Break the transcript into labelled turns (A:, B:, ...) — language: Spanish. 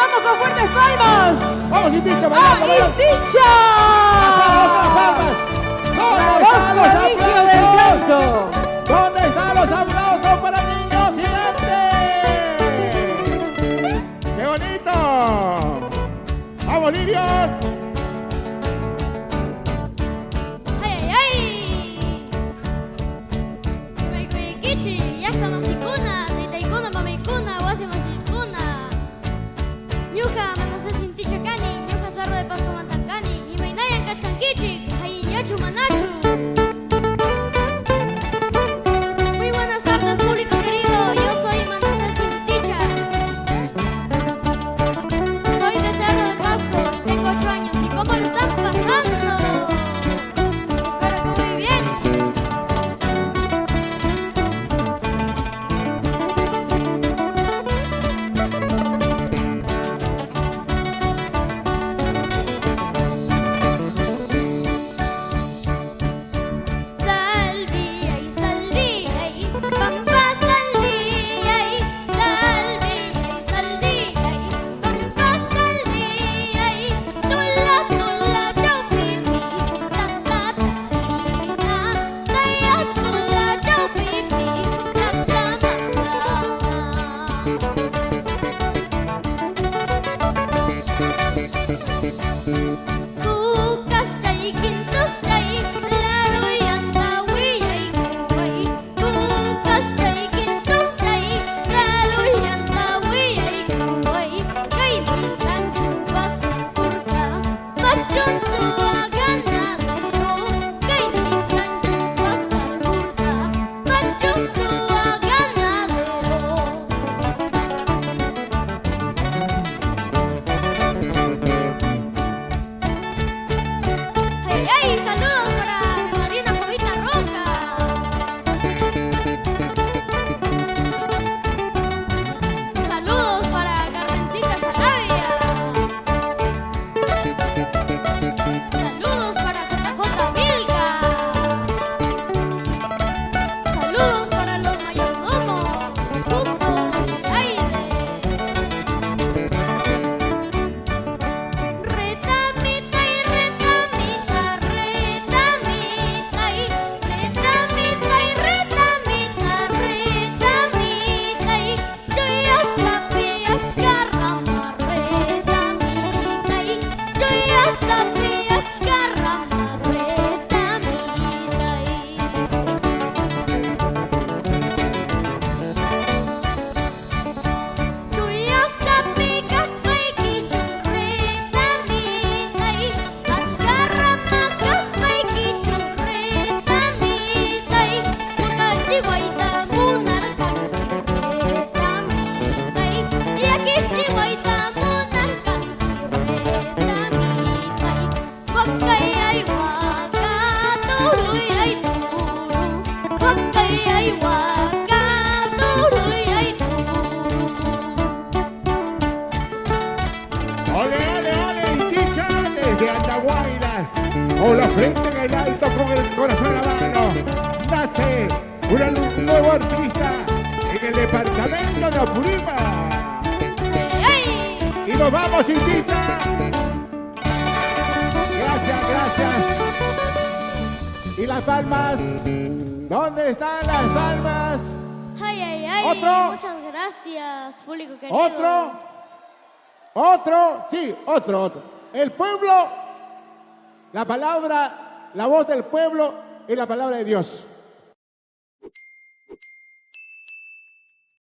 A: vamos con fuertes palmas.
B: Vamos, Inticha,
A: ¡Ah,
B: bailando, bailando.
A: Inticha! La voz prodigio del canto.
B: ¿Dónde están los aplausos para Niños Gigantes? ¡Qué bonito! ¡Vamos, Lirios!
C: ¡Ay, ay, ay! Kichi, ya estamos en cuna, Taitaikuna, Mamikuna, Wasimasikuna. Ñuja, Manasa Sinticha Cani, Ñuja Sarro de Pasco Mantancani, y Mainayan Kachkan Kichi, Hayachu Manachu. Muy buenas tardes, público querido, yo soy Manasa Sinticha. Soy de Cerro de Pasco y tengo 8 años, ¿y cómo le están pasando? Espero que muy bien. ¡Hey! ¡Saludos para mi madrina Jovita Roca! ¡Saludos para Carmencita Sarabia! ¡Saludos para JJ Milka! ¡Saludos para los mayordomos! ¡Justo y Aire! Retamita y retamita, retamita y retamita y retamita, retamita y yo ya sabía escarrama, retamita y yo ya sabía escarrama, retamita y Tuya sapicas paikichun retamita y Achkarramacas paikichun retamita y Ukachiwaita munarkan retamita y Yakichiwaita munarkan retamita y Wakay ay waka, tuloy ay puro Wakay ay waka, tuloy ay puro
B: ¡Ole, ole, ole, Inticha! Desde Andahuaylas, con la frente en el alto, con el corazón en la mano, nace un nuevo artista en el departamento de Apurímac.
C: ¡Ey!
B: ¡Y nos vamos, Inticha! Gracias, gracias. ¿Y las palmas? ¿Dónde están las palmas?
C: ¡Ay, ay, ay!
B: ¿Otro?
C: Muchas gracias, público querido.
B: ¿Otro? ¿Otro? Sí, otro. El pueblo, la palabra, la voz del pueblo y la palabra de Dios.